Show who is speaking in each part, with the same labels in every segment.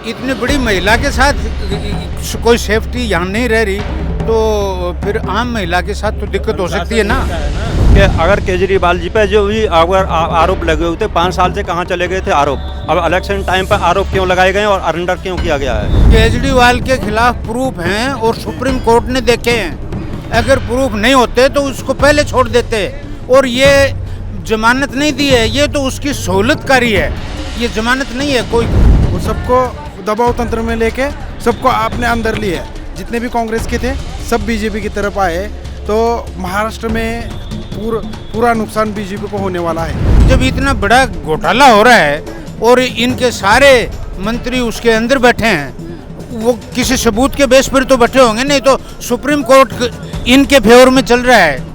Speaker 1: इतनी बड़ी महिला के साथ कोई सेफ्टी यहाँ नहीं रह रही, तो फिर आम महिला के साथ तो दिक्कत हो सकती है ना।
Speaker 2: कि अगर केजरीवाल जी पे जो भी अगर आरोप लगे हुए थे 5 साल से कहाँ चले गए थे आरोप, अब इलेक्शन टाइम पर आरोप क्यों लगाए गए और अरेंडर क्यों किया गया है?
Speaker 1: केजरीवाल के खिलाफ प्रूफ हैं और सुप्रीम कोर्ट ने देखे हैं। अगर प्रूफ नहीं होते तो उसको पहले छोड़ देते, और ये जमानत नहीं दी है, ये तो उसकी सहूलतकारी है, ये जमानत नहीं है कोई।
Speaker 3: वो सबको दबाव तंत्र में लेके सबको आपने अंदर लिए, जितने भी कांग्रेस के थे सब बीजेपी की तरफ आए, तो महाराष्ट्र में पूरा नुकसान बीजेपी को होने वाला है।
Speaker 1: जब इतना बड़ा घोटाला हो रहा है और इनके सारे मंत्री उसके अंदर बैठे हैं, वो किसी सबूत के बेस पर तो बैठे होंगे, नहीं तो सुप्रीम कोर्ट इनके फेवर में चल रहा है।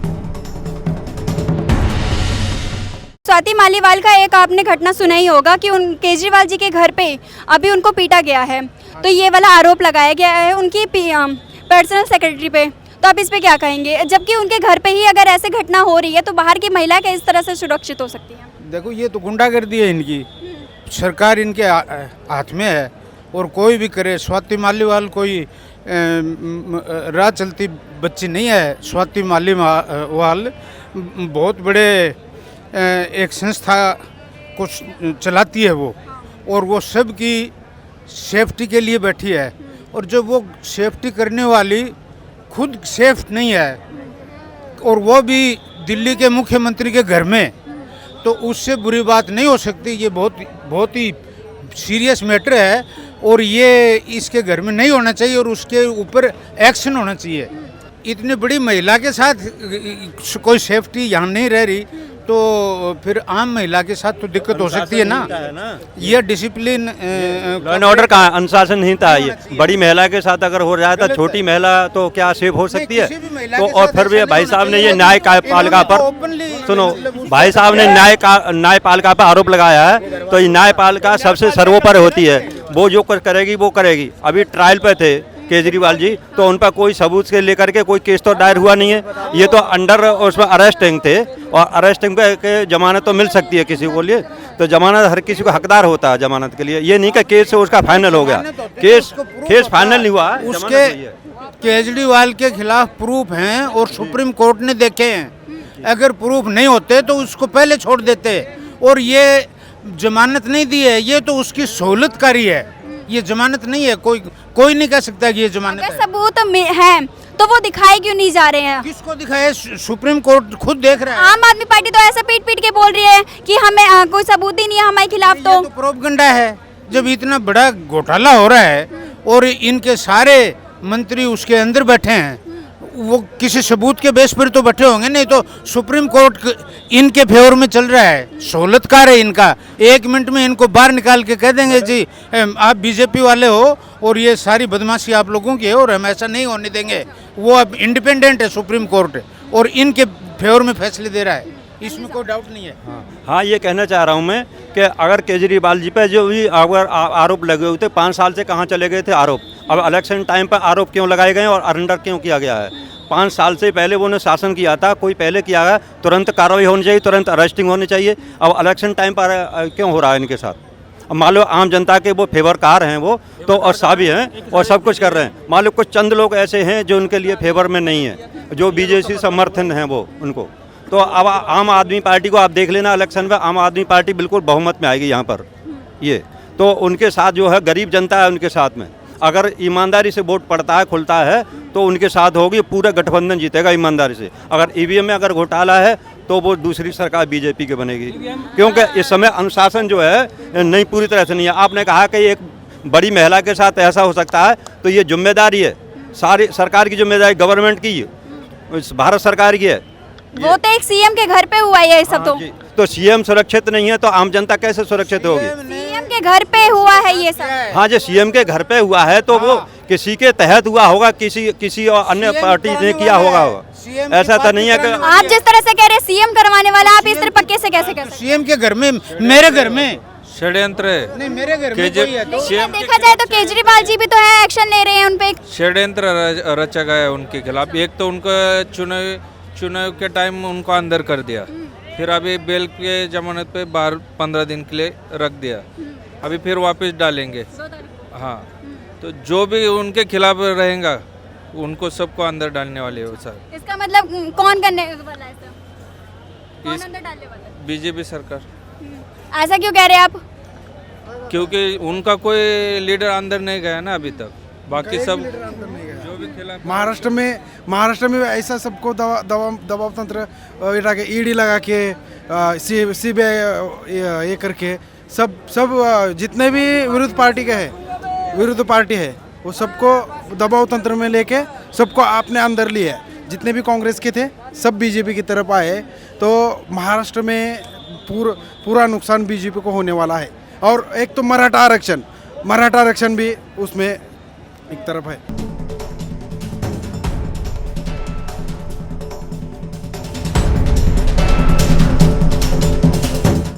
Speaker 4: स्वाति मालीवाल का एक आपने घटना सुना ही होगा कि उन केजरीवाल जी के घर पे अभी उनको पीटा गया है, तो ये वाला आरोप लगाया गया है उनकी पर्सनल सेक्रेटरी पे, तो आप इस पे क्या कहेंगे? जबकि उनके घर पे ही अगर ऐसे घटना हो रही है तो बाहर की महिला किस तरह से सुरक्षित हो सकती है?
Speaker 1: देखो, ये तो गुंडागर्दी है इनकी, सरकार इनके हाथ में है और कोई भी करे। स्वाति मालीवाल कोई राह चलती बच्ची नहीं है। स्वाति मालीवाल बहुत बड़े एक संस्था को चलाती है वो, और वो सब की सेफ्टी के लिए बैठी है, और जब वो सेफ्टी करने वाली खुद सेफ नहीं है और वो भी दिल्ली के मुख्यमंत्री के घर में, तो उससे बुरी बात नहीं हो सकती। ये बहुत ही सीरियस मैटर है और ये इसके घर में नहीं होना चाहिए और उसके ऊपर एक्शन होना चाहिए। इतनी बड़ी महिला के साथ कोई सेफ्टी यहाँ नहीं रह रही, तो फिर आम महिला के साथ तो दिक्कत हो सकती है ना। ये डिसिप्लिन
Speaker 2: लॉ एंड ऑर्डर का अनुशासन नहीं था। ये बड़ी महिला के साथ अगर हो जाए तो छोटी महिला तो क्या सेफ हो सकती है? तो और फिर भी भाई साहब ने ये न्यायपालिका पर, सुनो, भाई साहब ने न्यायपालिका पर आरोप लगाया है, तो ये न्यायपालिका सबसे सर्वोपरि होती है, वो जो कुछ करेगी वो करेगी। अभी ट्रायल पे थे केजरीवाल जी, तो उन पर कोई सबूत से लेकर के कोई केस तो दायर हुआ नहीं है। ये तो अंडर उसमें अरेस्टिंग थे, और अरेस्टिंग पे जमानत तो मिल सकती है किसी को लिए, तो जमानत हर किसी को हकदार होता है जमानत के लिए। ये नहीं कि केस से उसका फाइनल हो गया, केस फाइनल नहीं हुआ,
Speaker 1: उसके केजरीवाल के खिलाफ प्रूफ हैं और सुप्रीम कोर्ट ने देखे हैं। अगर प्रूफ नहीं होते तो उसको पहले छोड़ देते, और ये जमानत नहीं दी है, ये तो उसकी सहूलतकारी है, ये जमानत नहीं है। कोई नहीं कह सकता कि ये जमानत है।
Speaker 4: सबूत है तो वो दिखाए क्यों नहीं जा रहे हैं?
Speaker 1: किसको दिखाए? सुप्रीम कोर्ट खुद देख रहा है।
Speaker 4: आम आदमी पार्टी तो ऐसे पीट पीट के बोल रही है कि हमें कोई सबूत ही नहीं है हमारे खिलाफ।
Speaker 1: तो प्रोपगंडा है। जब इतना बड़ा घोटाला हो रहा है और इनके सारे मंत्री उसके अंदर बैठे हैं, वो किसी सबूत के बेस पर तो बैठे होंगे, नहीं तो सुप्रीम कोर्ट इनके फेवर में चल रहा है, सहूलतकार है इनका। 1 मिनट में इनको बाहर निकाल के कह देंगे जी आप बीजेपी वाले हो और ये सारी बदमाशी आप लोगों की है और हम ऐसा नहीं होने देंगे। वो अब इंडिपेंडेंट है सुप्रीम कोर्ट, और इनके फेवर में फैसले दे रहा है, इसमें कोई डाउट नहीं है।
Speaker 2: हाँ, ये कहना चाह रहा हूँ मैं कि अगर केजरीवाल जी पे जो भी अगर आरोप लगे हुए थे 5 साल से कहाँ चले गए थे आरोप, अब इलेक्शन टाइम पर आरोप क्यों लगाए गए और अरेंडर क्यों किया गया है? 5 साल से पहले वो ने शासन किया था, कोई पहले किया है, तुरंत कार्रवाई होनी चाहिए, तुरंत अरेस्टिंग होनी चाहिए। अब इलेक्शन टाइम पर क्यों हो रहा है इनके साथ? अब मान लो आम जनता के वो फेवरकार हैं वो तो, और साबी हैं और सब कुछ कर रहे हैं। मान लो कुछ चंद लोग ऐसे हैं जो उनके लिए फेवर में नहीं है, जो बीजेपी समर्थन हैं वो उनको। तो अब आम आदमी पार्टी को आप देख लेना, इलेक्शन में आम आदमी पार्टी बिल्कुल बहुमत में आएगी यहाँ पर। ये तो उनके साथ जो है गरीब जनता है उनके साथ में, अगर ईमानदारी से वोट पड़ता है खुलता है तो उनके साथ होगी, पूरा गठबंधन जीतेगा ईमानदारी से। अगर ईवीएम में अगर घोटाला है तो वो दूसरी सरकार बीजेपी की बनेगी, क्योंकि इस समय अनुशासन जो है नहीं, पूरी तरह से नहीं है। आपने कहा कि एक बड़ी महिला के साथ ऐसा हो सकता है, तो ये जिम्मेदारी है सारी सरकार की, जिम्मेदारी गवर्नमेंट की, भारत सरकार की है।
Speaker 4: वो तो एक सीएम के घर पे हुआ है ये सब।
Speaker 2: तो सीएम सुरक्षित नहीं है तो आम जनता कैसे सुरक्षित होगी?
Speaker 4: सीएम के घर पे हुआ है ये सब।
Speaker 2: हाँ, जो सीएम के घर पे हुआ है तो वो किसी के तहत हुआ होगा, किसी और अन्य पार्टी ने किया होगा। ऐसा तो नहीं है कि
Speaker 4: आप जिस तरह से कह रहे हैं सीएम करवाने वाला, आप इस तरह पक्के से कैसे कर?
Speaker 1: सीएम के घर में, मेरे घर में
Speaker 5: षड्यंत्र है।
Speaker 1: नहीं, मेरे घर में कोई है तो
Speaker 4: देखा जाए तो केजरीवाल जी भी तो है, एक्शन ले रहे हैं उन पे।
Speaker 5: षड्यंत्र रचा गया है उनके खिलाफ। एक तो उनका चुनाव के टाइम उनको अंदर कर दिया, फिर अभी बेल के जमानत पे 12-15 दिन के लिए रख दिया, अभी फिर वापस डालेंगे। हाँ, तो जो भी उनके खिलाफ रहेगा उनको सबको अंदर डालने वाले हो सर।
Speaker 4: इसका मतलब कौन करने वाला है सर? कौन अंदर डालने वाला है?
Speaker 5: बीजेपी सरकार,
Speaker 4: ऐसा क्यों कह रहे हैं आप?
Speaker 5: क्योंकि उनका कोई लीडर अंदर नहीं गया ना अभी तक, बाकी सब जो भी खिलाफ।
Speaker 3: महाराष्ट्र में ऐसा सबको दबाव तंत्र बिठा के ईडी लगा के सीबीआई ये करके सब जितने भी विरुद्ध पार्टी है वो सबको दबाव तंत्र में लेके सबको अपने अंदर लिए। जितने भी कांग्रेस के थे सब बीजेपी की तरफ आए, तो महाराष्ट्र में पूरा नुकसान बीजेपी को होने वाला है। और एक तो मराठा आरक्षण भी उसमें एक तरफ है।